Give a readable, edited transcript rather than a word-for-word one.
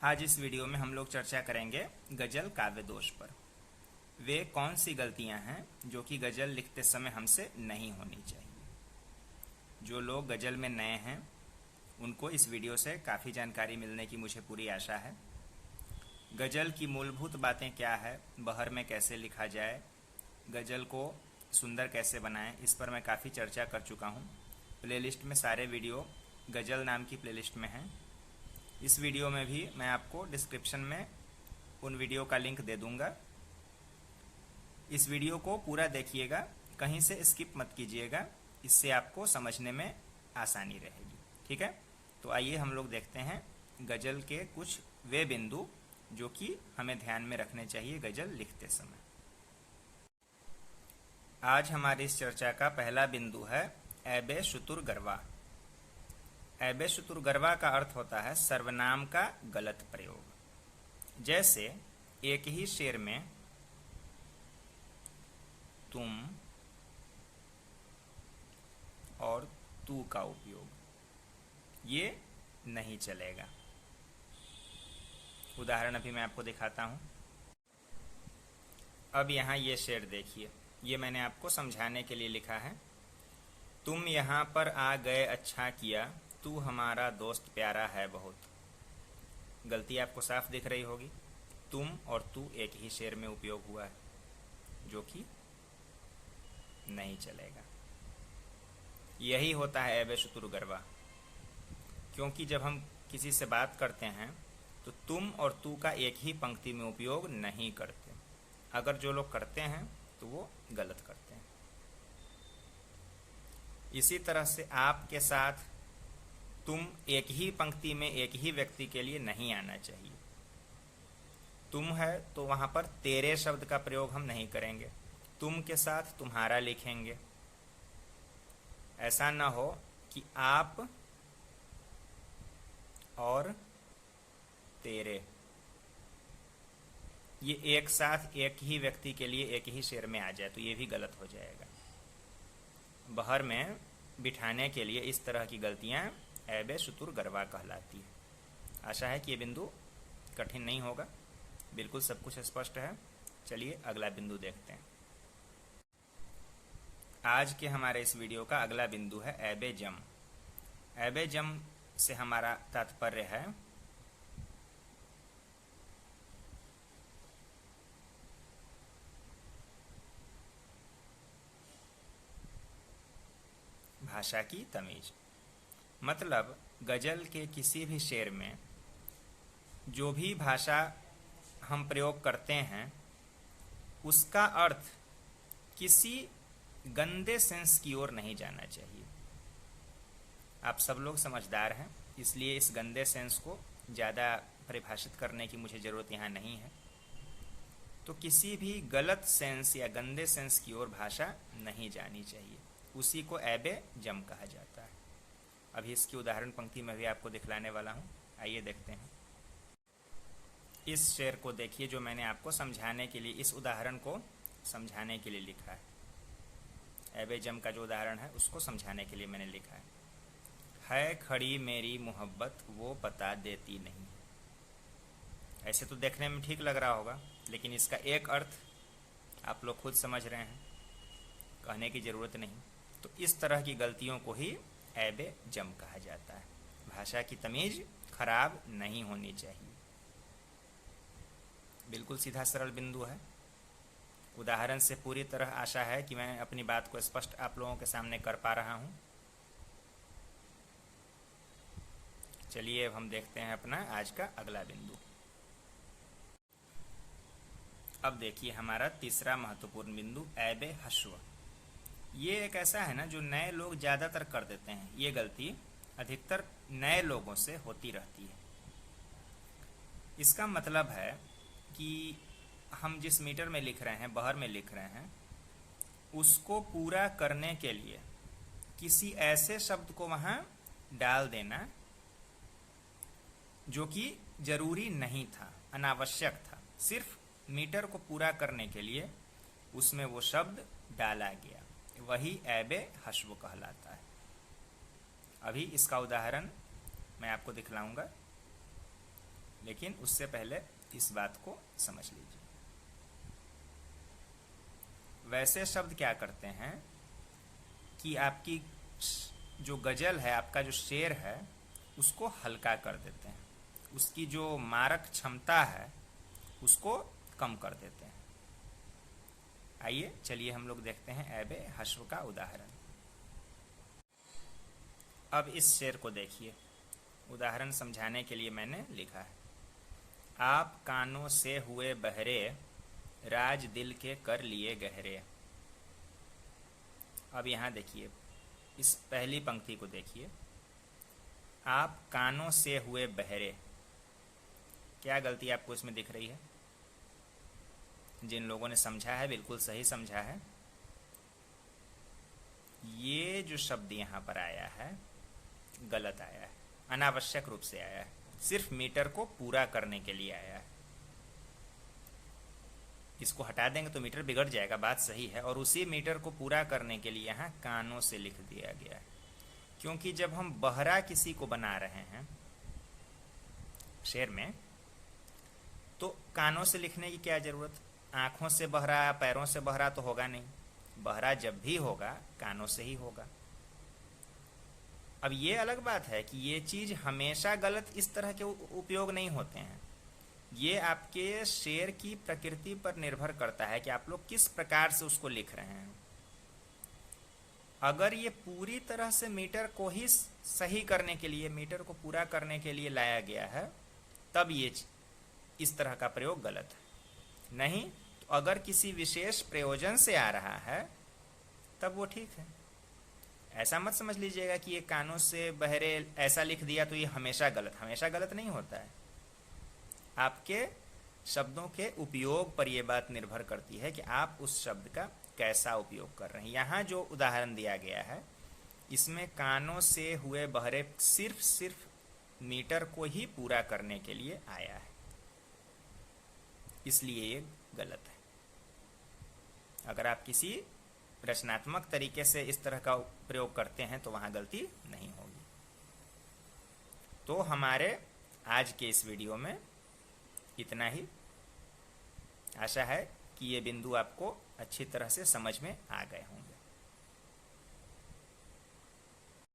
आज इस वीडियो में हम लोग चर्चा करेंगे गजल काव्य दोष पर। वे कौन सी गलतियां हैं जो कि गजल लिखते समय हमसे नहीं होनी चाहिए। जो लोग गजल में नए हैं उनको इस वीडियो से काफ़ी जानकारी मिलने की मुझे पूरी आशा है। गजल की मूलभूत बातें क्या है, बहर में कैसे लिखा जाए, गजल को सुंदर कैसे बनाएं, इस पर मैं काफ़ी चर्चा कर चुका हूं। प्लेलिस्ट में सारे वीडियो गजल नाम की प्लेलिस्ट में हैं। इस वीडियो में भी मैं आपको डिस्क्रिप्शन में उन वीडियो का लिंक दे दूंगा। इस वीडियो को पूरा देखिएगा, कहीं से स्किप मत कीजिएगा, इससे आपको समझने में आसानी रहेगी। ठीक है, तो आइए हम लोग देखते हैं गजल के कुछ वे बिंदु जो कि हमें ध्यान में रखने चाहिए गजल लिखते समय। आज हमारी इस चर्चा का पहला बिंदु है ऐबे शुतुर गरवा। ऐबे शुतुर गरवा का अर्थ होता है सर्वनाम का गलत प्रयोग। जैसे एक ही शेर में तुम और तू का उपयोग, ये नहीं चलेगा। उदाहरण अभी मैं आपको दिखाता हूं। अब यहाँ ये शेर देखिए, ये मैंने आपको समझाने के लिए लिखा है। तुम यहाँ पर आ गए अच्छा किया, तू हमारा दोस्त प्यारा है बहुत। गलती आपको साफ दिख रही होगी। तुम और तू एक ही शेर में उपयोग हुआ है, जो कि नहीं चलेगा। यही होता है ऐबे शुतुर गरवा। क्योंकि जब हम किसी से बात करते हैं तो तुम और तू का एक ही पंक्ति में उपयोग नहीं करते। अगर जो लोग करते हैं तो वो गलत करते हैं। इसी तरह से आपके साथ तुम एक ही पंक्ति में एक ही व्यक्ति के लिए नहीं आना चाहिए। तुम है तो वहां पर तेरे शब्द का प्रयोग हम नहीं करेंगे, तुम के साथ तुम्हारा लिखेंगे। ऐसा ना हो कि आप और तेरे, ये एक साथ एक ही व्यक्ति के लिए एक ही शेर में आ जाए तो ये भी गलत हो जाएगा। बहर में बिठाने के लिए इस तरह की गलतियां ऐबे शुतुर गरवा कहलाती है। आशा है कि ये बिंदु कठिन नहीं होगा, बिल्कुल सब कुछ स्पष्ट है। चलिए अगला बिंदु देखते हैं। आज के हमारे इस वीडियो का अगला बिंदु है ऐबे जम। ऐबे जम से हमारा तात्पर्य है भाषा की तमीज। मतलब गजल के किसी भी शेर में जो भी भाषा हम प्रयोग करते हैं उसका अर्थ किसी गंदे सेंस की ओर नहीं जाना चाहिए। आप सब लोग समझदार हैं, इसलिए इस गंदे सेंस को ज़्यादा परिभाषित करने की मुझे ज़रूरत यहाँ नहीं है। तो किसी भी गलत सेंस या गंदे सेंस की ओर भाषा नहीं जानी चाहिए, उसी को ऐबे जम कहा जाता है। अभी इसकी उदाहरण पंक्ति में भी आपको दिखलाने वाला हूँ, आइए देखते हैं। इस शेर को देखिए जो मैंने आपको समझाने के लिए, इस उदाहरण को समझाने के लिए लिखा है। ऐबे जम का जो उदाहरण है उसको समझाने के लिए मैंने लिखा है खड़ी मेरी मोहब्बत वो पता देती नहीं। ऐसे तो देखने में ठीक लग रहा होगा, लेकिन इसका एक अर्थ आप लोग खुद समझ रहे हैं, कहने की ज़रूरत नहीं। तो इस तरह की गलतियों को ही ऐबे जम कहा जाता है। भाषा की तमीज खराब नहीं होनी चाहिए। बिल्कुल सीधा सरल बिंदु है। उदाहरण से पूरी तरह आशा है कि मैं अपनी बात को स्पष्ट आप लोगों के सामने कर पा रहा हूं। चलिए अब हम देखते हैं अपना आज का अगला बिंदु। अब देखिए हमारा तीसरा महत्वपूर्ण बिंदु ऐबे हश्व। ये एक ऐसा है ना जो नए लोग ज़्यादातर कर देते हैं। ये गलती अधिकतर नए लोगों से होती रहती है। इसका मतलब है कि हम जिस मीटर में लिख रहे हैं, बहर में लिख रहे हैं, उसको पूरा करने के लिए किसी ऐसे शब्द को वहाँ डाल देना जो कि जरूरी नहीं था, अनावश्यक था। सिर्फ मीटर को पूरा करने के लिए उसमें वो शब्द डाला गया, वही ऐबे हश्व कहलाता है। अभी इसका उदाहरण मैं आपको दिखलाऊंगा। लेकिन उससे पहले इस बात को समझ लीजिए। वैसे शब्द क्या करते हैं कि आपकी जो गज़ल है, आपका जो शेर है, उसको हल्का कर देते हैं, उसकी जो मारक क्षमता है उसको कम कर देते हैं। आइए चलिए हम लोग देखते हैं ऐबे हश्व का उदाहरण। अब इस शेर को देखिए, उदाहरण समझाने के लिए मैंने लिखा है, आप कानों से हुए बहरे, राज दिल के कर लिए गहरे। अब यहाँ देखिए, इस पहली पंक्ति को देखिए, आप कानों से हुए बहरे। क्या गलती आपको इसमें दिख रही है? जिन लोगों ने समझा है बिल्कुल सही समझा है। ये जो शब्द यहाँ पर आया है गलत आया है, अनावश्यक रूप से आया है, सिर्फ मीटर को पूरा करने के लिए आया है। इसको हटा देंगे तो मीटर बिगड़ जाएगा, बात सही है। और उसी मीटर को पूरा करने के लिए यहाँ कानों से लिख दिया गया है, क्योंकि जब हम बहरा किसी को बना रहे हैं शेर में, तो कानों से लिखने की क्या जरूरत? आंखों से बहरा, पैरों से बहरा तो होगा नहीं। बहरा जब भी होगा कानों से ही होगा। अब ये अलग बात है कि ये चीज हमेशा गलत इस तरह के उपयोग नहीं होते हैं। ये आपके शेर की प्रकृति पर निर्भर करता है कि आप लोग किस प्रकार से उसको लिख रहे हैं। अगर ये पूरी तरह से मीटर को ही सही करने के लिए, मीटर को पूरा करने के लिए लाया गया है, तब ये इस तरह का प्रयोग गलत है। नहीं तो अगर किसी विशेष प्रयोजन से आ रहा है तब वो ठीक है। ऐसा मत समझ लीजिएगा कि ये कानों से बहरे ऐसा लिख दिया तो ये हमेशा गलत नहीं होता है। आपके शब्दों के उपयोग पर यह बात निर्भर करती है कि आप उस शब्द का कैसा उपयोग कर रहे हैं। यहाँ जो उदाहरण दिया गया है इसमें कानों से हुए बहरे सिर्फ मीटर को ही पूरा करने के लिए आया है, इसलिए ये गलत है। अगर आप किसी रचनात्मक तरीके से इस तरह का प्रयोग करते हैं तो वहाँ गलती नहीं होगी। तो हमारे आज के इस वीडियो में इतना ही। आशा है कि ये बिंदु आपको अच्छी तरह से समझ में आ गए होंगे।